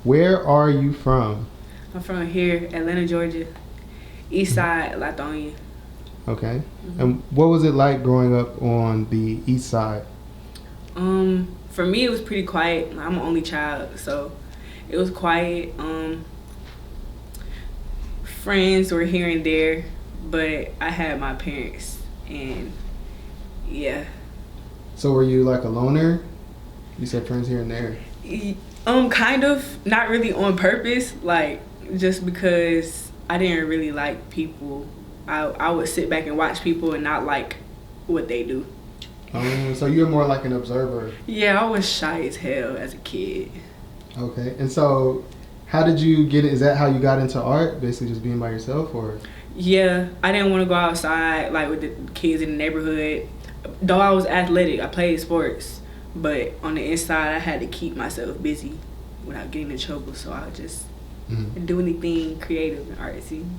Where are you from? I'm from here, Atlanta, Georgia. East side, Lithonia. Okay. And what was it like growing up on the east side? For me, it was pretty quiet. I'm an only child, so it was quiet. Friends were here and there, but I had my parents, and yeah. So were you like a loner? You said friends here and there. Kind of, not really on purpose, like just because I didn't really like people. I would sit back and watch people and not like what they do. So you're more like an observer. Yeah, I was shy as hell as a kid. Okay. And so how did you get it? Is that how you got into art? Basically just being by yourself, or? Yeah, I didn't want to go outside like with the kids in the neighborhood. Though I was athletic, I played sports, but on the inside I had to keep myself busy without getting in trouble, so I would just do anything creative and artsy.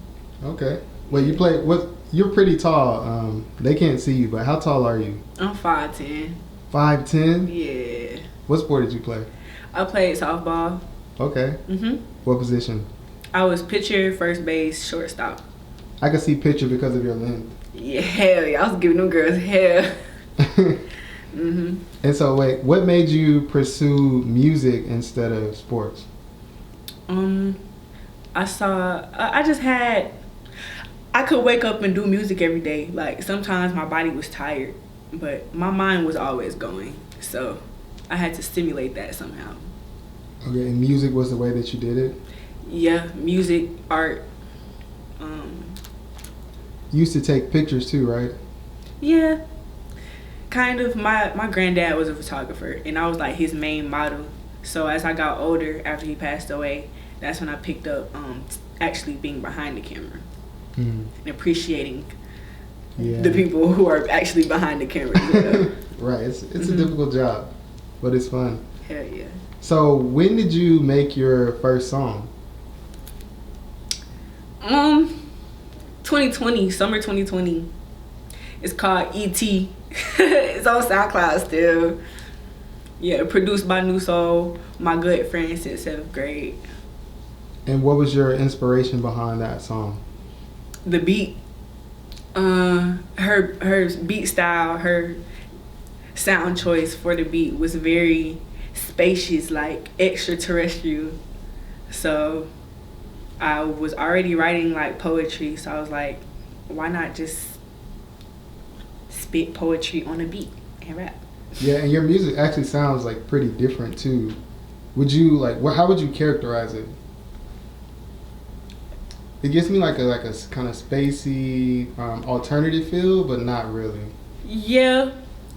Okay. Well, you play what? You're pretty tall. They can't see you, but how tall are you? I'm 5'10". 5'10"? Yeah. What sport did you play? I played softball. Okay. What position? I was pitcher, first base, shortstop. I can see pitcher because of your length. Yeah, hell yeah. I was giving them girls hell. And so, wait, what made you pursue music instead of sports? I could wake up and do music every day. Like, sometimes my body was tired, but my mind was always going. So I had to stimulate that somehow. Okay, and music was the way that you did it? Yeah, music, art. You used to take pictures too, right? Yeah, kind of. My granddad was a photographer, and I was like his main model. So as I got older, after he passed away, that's when I picked up actually being behind the camera and appreciating the people who are actually behind the camera. Right, it's a difficult job, but it's fun. Hell yeah. So when did you make your first song? 2020, summer 2020. It's called E.T. It's on SoundCloud still. Yeah, produced by New Soul, my good friend since 7th grade. And what was your inspiration behind that song? The beat. Her beat style, her sound choice for the beat was very spacious, like extraterrestrial. So I was already writing like poetry, so I was like, why not just spit poetry on a beat and rap? Yeah, and your music actually sounds like pretty different too. Would you like? How would you characterize it? It gives me like a kind of spacey, alternative feel, but not really. Yeah,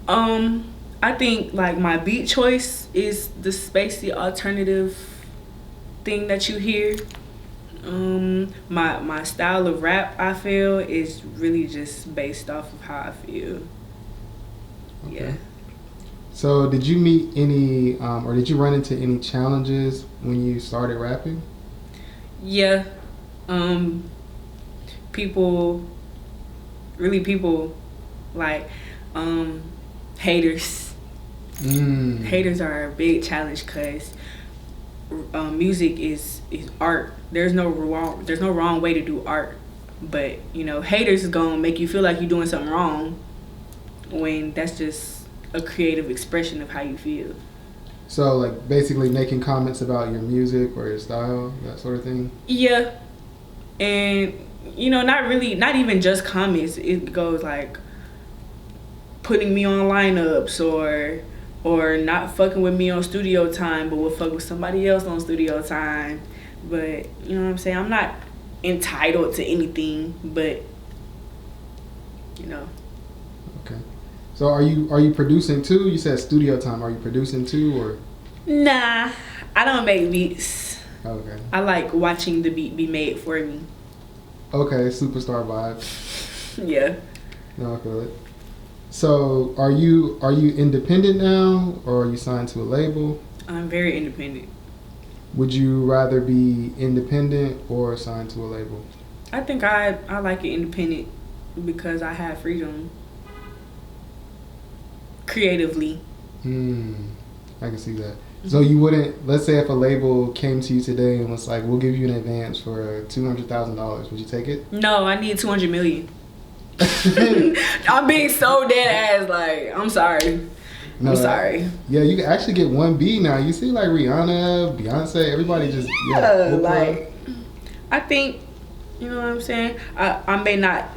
I think like my beat choice is the spacey alternative thing that you hear. My style of rap, I feel, is really just based off of how I feel. Okay. Yeah. So did you meet any, or did you run into any challenges when you started rapping? Yeah. People like haters. Haters are a big challenge because music is art. There's no wrong way to do art, but you know, haters is gonna make you feel like you're doing something wrong when that's just a creative expression of how you feel. So like basically making comments about your music or your style, that sort of thing? Yeah. And you know, not even just comments. It goes like putting me on lineups or not fucking with me on studio time, but will fuck with somebody else on studio time. But you know what I'm saying? I'm not entitled to anything, but you know. Okay. So are you producing too? You said studio time. Are you producing too, or? Nah, I don't make beats. Okay. I like watching the beat be made for me. Okay, superstar vibes. Yeah. No, I feel it. So are you independent now, or are you signed to a label? I'm very independent. Would you rather be independent or signed to a label? I think I like it independent because I have freedom creatively. I can see that. So you wouldn't, let's say if a label came to you today and was like, we'll give you an advance for $200,000, would you take it? No, I need 200 million. I'm being so dead ass. Like, I'm sorry. No, I'm sorry. Yeah, you can actually get 1B now. You see, like Rihanna, Beyonce, everybody just like. I think, you know what I'm saying. I may not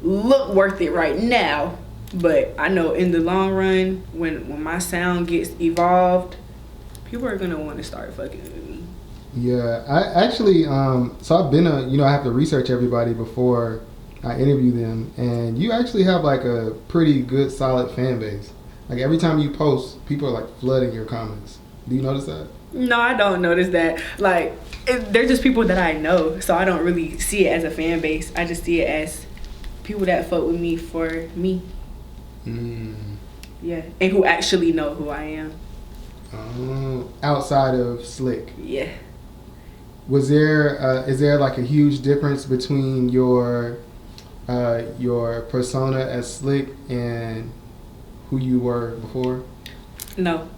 look worth it right now, but I know in the long run, when my sound gets evolved, people are gonna want to start fucking with me. Yeah, I actually, so I've been I have to research everybody before I interview them, and you actually have like a pretty good, solid fan base. Like every time you post, people are like flooding your comments. Do you notice that? No, I don't notice that. Like, they're just people that I know, so I don't really see it as a fan base. I just see it as people that fuck with me for me. Yeah, and who actually know who I am. Outside of Sliiick. Yeah. Was there is there like a huge difference between your persona as Sliiick and who you were before? No.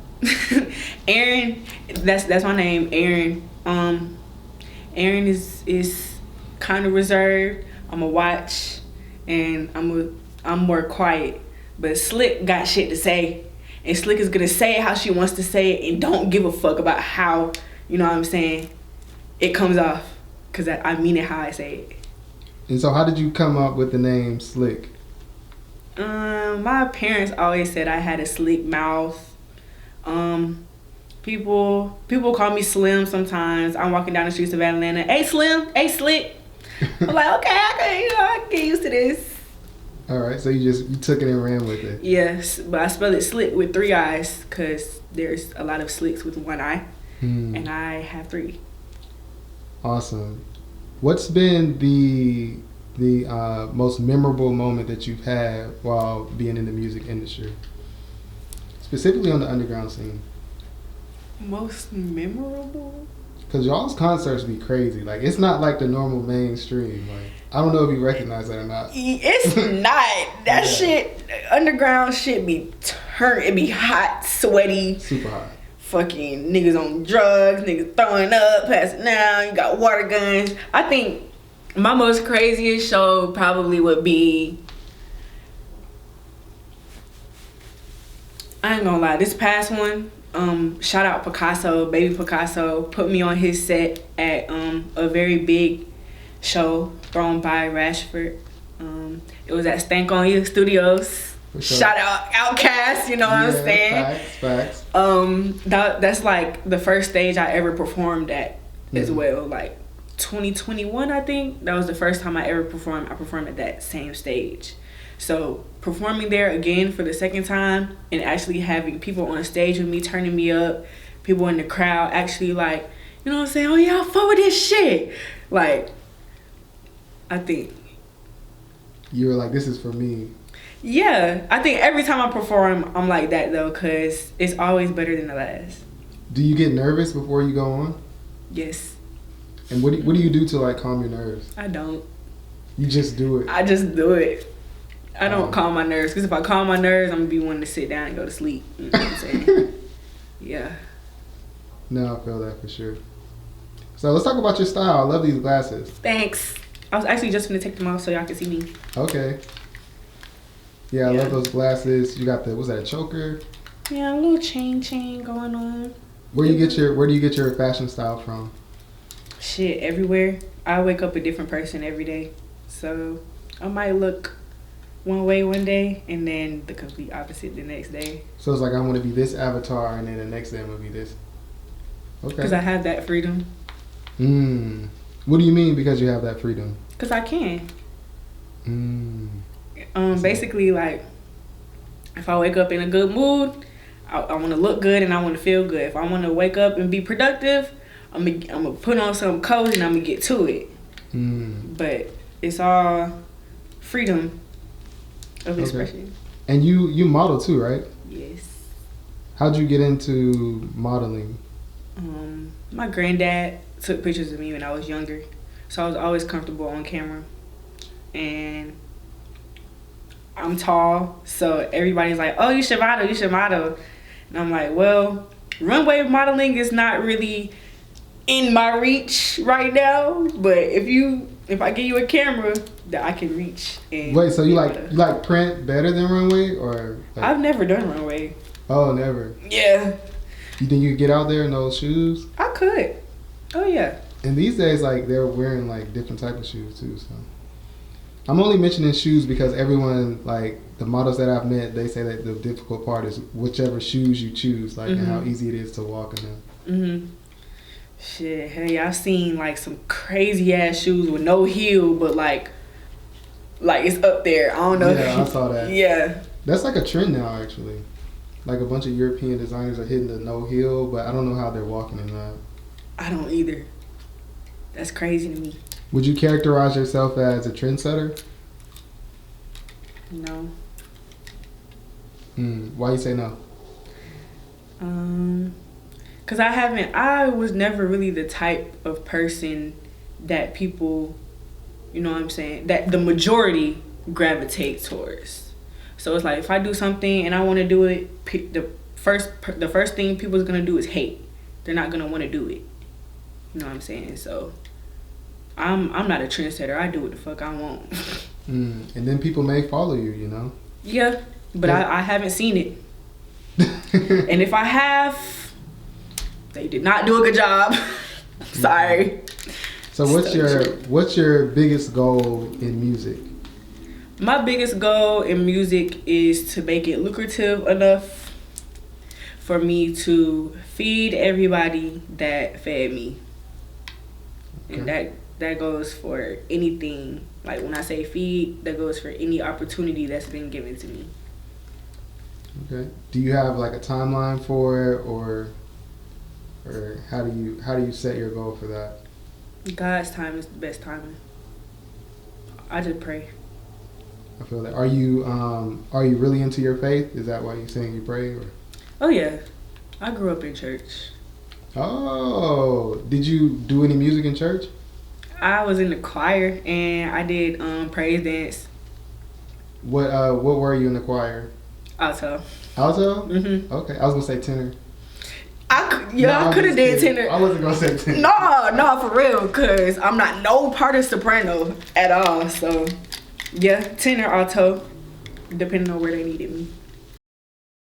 Aaron, that's my name, Aaron. Aaron is kind of reserved. I'm a watch, and I'm more quiet. But Sliiick got shit to say, and Sliiick is gonna say it how she wants to say it, and don't give a fuck about how, you know what I'm saying, it comes off, cause I mean it how I say it. And so, how did you come up with the name Sliiick? My parents always said I had a slick mouth. People call me Slim sometimes. I'm walking down the streets of Atlanta. Hey Slim, hey Sliiick. I'm like, okay, I can get used to this. All right, so you took it and ran with it. Yes, but I spell it Sliiick with 3 eyes because there's a lot of Sliicks with 1 eye, and I have 3. Awesome. What's been the most memorable moment that you've had while being in the music industry, specifically on the underground scene? Most memorable? Because y'all's concerts be crazy. Like, it's not like the normal mainstream. Like, I don't know if you recognize that or not. It's not. That shit, underground shit be it be hot, sweaty. Super hot. Fucking niggas on drugs, niggas throwing up, passing out, you got water guns. I think my most craziest show probably would be, I ain't gonna lie, this past one, shout out Picasso, baby Picasso, put me on his set at a very big show thrown by Rashford. It was at Stank on You Studios. Sure. Shout out Outkast, you know what I'm saying? Facts. That's like the first stage I ever performed at as well. Like 2021, I think. That was the first time I ever performed. I performed at that same stage. So performing there again for the second time and actually having people on stage with me, turning me up, people in the crowd actually like, you know what I'm saying? Oh yeah, I fuck with this shit. Like, I think. You were like, this is for me. Yeah, I think every time I perform, I'm like that though, cause it's always better than the last. Do you get nervous before you go on? Yes. And what do you do to like calm your nerves? I don't. You just do it. I just do it. I don't calm my nerves, cause if I calm my nerves, I'm gonna be wanting to sit down and go to sleep. You know what I'm saying? Yeah. No, I feel that for sure. So let's talk about your style. I love these glasses. Thanks. I was actually just gonna take them off so y'all can see me. Okay. Yeah, I love those glasses. You got what's that, a choker? Yeah, a little chain going on. Where do you get your fashion style from? Shit, everywhere. I wake up a different person every day. So I might look one way one day and then the complete opposite the next day. So it's like I want to be this avatar and then the next day I'm going to be this. Okay. Because I have that freedom. What do you mean because you have that freedom? Because I can. Basically, like, if I wake up in a good mood, I want to look good and I want to feel good. If I want to wake up and be productive, I'm gonna put on some cozy and I'm gonna get to it. But it's all freedom of expression. And you model too, right? Yes. How'd you get into modeling? My granddad took pictures of me when I was younger, so I was always comfortable on camera. And I'm tall, so everybody's like, oh, you should model. And I'm like, well, runway modeling is not really in my reach right now. But if I give you a camera that I can reach. And wait, so you like print better than runway, or? Like, I've never done runway. Oh, never. Yeah. You think you could get out there in those shoes? I could. Oh yeah. And these days, like, they're wearing like different type of shoes too. So I'm only mentioning shoes because everyone, like the models that I've met, they say that the difficult part is whichever shoes you choose, like, and how easy it is to walk in them. Mhm. Shit, hey, I've seen like some crazy ass shoes with no heel, but like it's up there. I don't know. Yeah, I saw that. Yeah. That's like a trend now, actually. Like a bunch of European designers are hitting the no heel, but I don't know how they're walking in that. I don't either. That's crazy to me. Would you characterize yourself as a trendsetter? No. Why you say no? Cause I was never really the type of person that people, you know what I'm saying, that the majority gravitate towards. So it's like if I do something and I want to do it, the first thing people's gonna do is hate. They're not gonna want to do it. You know what I'm saying? So I'm not a trendsetter. I do what the fuck I want. And then people may follow you, you know? Yeah, but I haven't seen it. And if I have, they did not do a good job. Sorry. So what's your biggest goal in music? My biggest goal in music is to make it lucrative enough for me to feed everybody that fed me. Okay. And that goes for anything. Like when I say feed, that goes for any opportunity that's been given to me. Okay. Do you have like a timeline for it, or how do you set your goal for that? God's time is the best timing. I just pray. I feel that. Are you really into your faith? Is that why you're saying you pray? Or? Oh yeah, I grew up in church. Oh, did you do any music in church? I was in the choir and I did praise dance. What were you in the choir? Alto. Alto? Mhm. Okay, I was gonna say tenor. I could have did tenor. I wasn't gonna say tenor. No, for real, cause I'm not no part of soprano at all. So yeah, tenor, alto, depending on where they needed me.